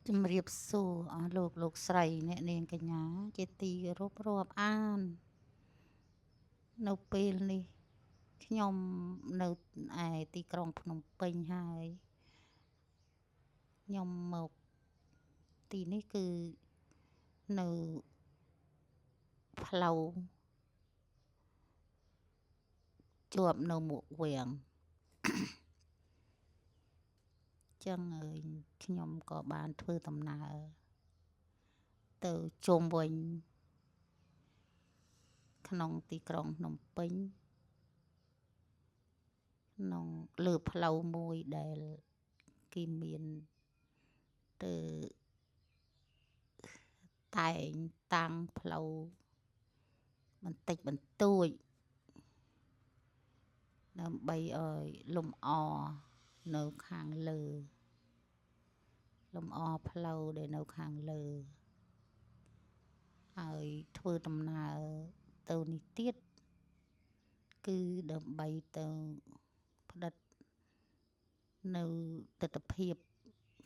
ជំរាបសួរអស់លោកស្រីអ្នកនាងកញ្ញាជាទីរាប់អាននៅពេលនេះខ្ញុំនៅឯទីក្រុងភ្នំពេញហើយខ្ញុំមកទីនេះគឺនៅផ្លូវជាប់នៅមុខវាំងចឹងហើយខ្ញុំក៏បានធ្វើដំណើរទៅជុំវិញក្នុងទីក្រុងភ្នំពេញក្នុងលើផ្លូវមួយដែលគេមានទៅតែងតាំងផ្លូវបន្តិចបន្តួចដើម្បីឲ្យលំអនៅខាងលើលំអផ្លូវដែលនៅខាងលើហើយធ្វើដំណើរទៅនេះទៀតគឺដើម្បីទៅផ្ដិតនៅទស្សនវិជ្ជា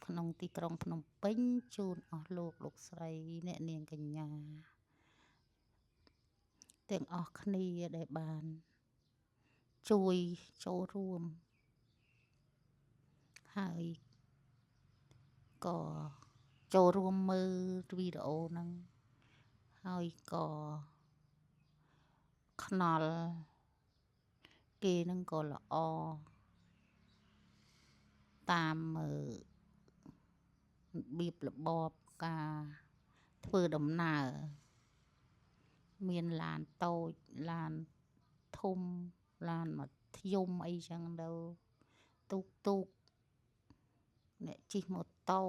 ក្នុងទីក្រុងភ្នំពេញជូនអស់លោកស្រីអ្នកនាងកញ្ញាទាំងអស់គ្នាដែលបានជួយចូលរួមហើយក៏ចូលរួមមើលវីដេអូហ្នឹងហើយក៏ខ្នល់គេហ្នឹងក៏ល្អតាមរបៀបរបបការធ្វើដំណើរមានឡានតូចឡានធំឡានមធ្យមអីចឹងទៅទូកអ្នកជិះម៉ូតូ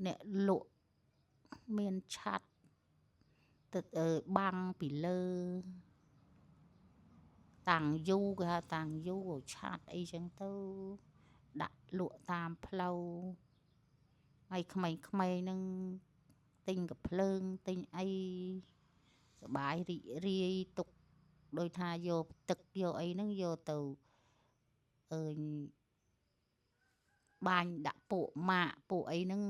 អ្នកលក់មានឆ័ត្រទៅបាំងពីលើតាំងយូគេហៅតាំងយូឆ័ត្រអីចឹងទៅដាក់លក់តាមផ្លូវហើយក្មេងៗហ្នឹងទិញកាភ្លើងទិញអីសបាយរីករាយទុកដោយថាយកទឹកយកអីហ្នឹងយកទៅបាញ់ដាក់ពួកម៉ាក់ពួកអីហ្នឹង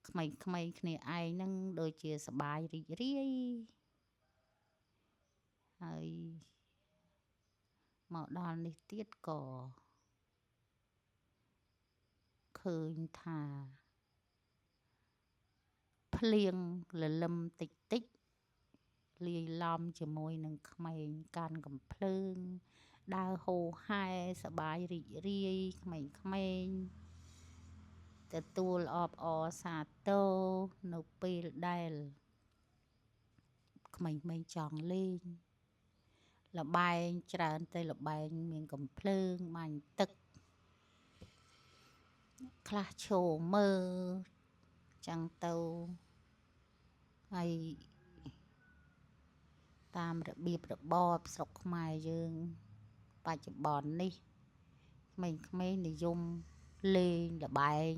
ក្មេងៗគ្នាឯងហ្នឹងដូចជាសបាយរីករាយហើយមកដល់នេះទៀតក៏ឃើញថាភ្លៀងលលឹមតិចលាយឡំជាមួយនឹងក្មេងកាន់កំភ្លើងដើរហូហែសបាយរីករាយក្មេងទទួលអបអរសាទរនៅពេលដែលក្មេងចង់លេងលបែងច្រើនទៅលបែងមានកំភ្លើងបាញ់ទឹកខ្លះឈោមើលចឹងទៅហើយតាមរបៀបរបបស្រុកខ្មែរយើងបច្ចុប្បន្ននេះក្មេងៗនិយមលេងលបែង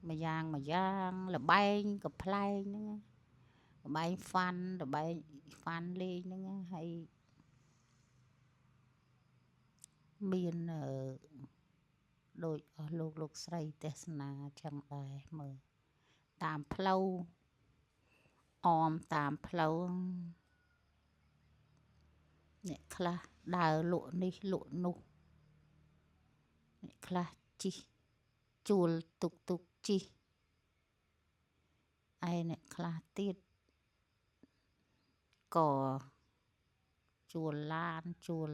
ម្យ៉ាងលបែងកំប្លែងហ្នឹងលបែងហ្វាន់លេងហ្នឹងហើយមានដូចអស់លោកស្រីទេសនាចឹងដែរមើលតាមផ្លូវអមតាមផ្លូវអ្នកខ្លះដើរលក់នេះលក់នោះអ្នកខ្លះជិះជួលទុកជិះឯអ្នកខ្លះទៀតក៏ជួលឡានជួល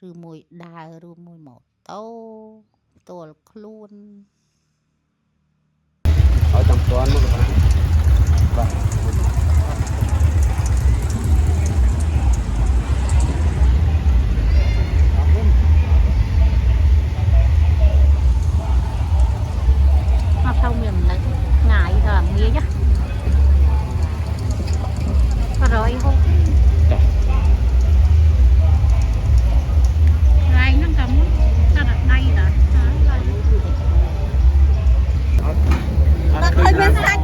ឬមួយដើរឬមួយម៉ូតូផ្ទាល់ខ្លួនឲ្យតាមតាន់មកបាទមកផ្លូវមាននៅងាយដល់ងាយណា100ហូបថ្ងៃហ្នឹងក៏មុនតែដៃដែរអត់ឃើញមានសាច់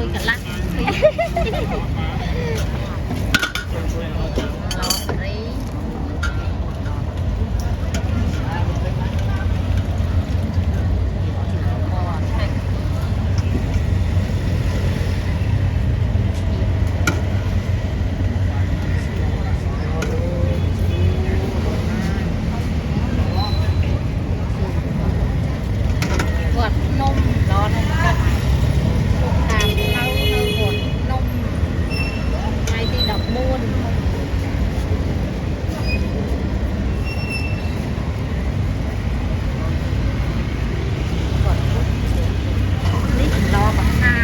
មួយកន្លះឡូរីគាត់នំដល់នំកាត់តាមនៅគាត់នំថ្ងៃទី14នេះឡបង្ហើ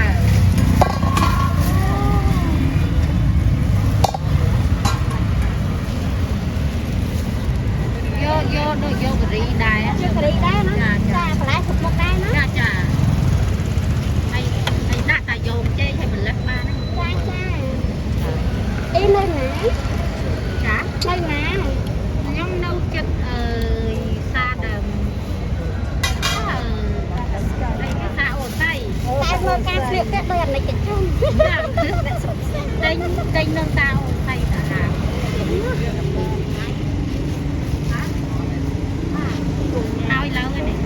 យកដូចយកការីដែរយកការីដែរណាចាបន្លែគ្រប់មុខដែរណាចាហើយដាក់តែយកចេកឲ្យបន្លែបានចាអីនៅណាចានៅណាខ្ញុំនៅចិត្តសាដើមសាអូតៃតែមើលការស្លៀកពាក់ដោយអានិច្ចជុំចាដេញនឹងតាអូតៃតាហាហើយឡើងនេះ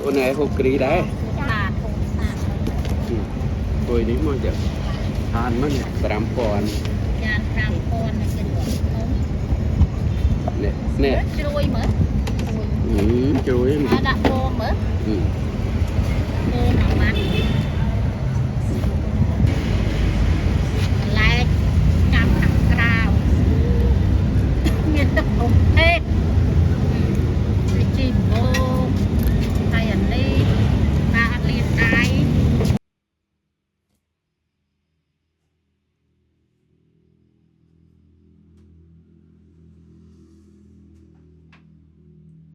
អូនឯងហូបគ្រីដែរគួយនេះមកចាអានមក5000ចាន5000នេះនេះជ្រួយមើលជ្រួយដាក់ពងមើល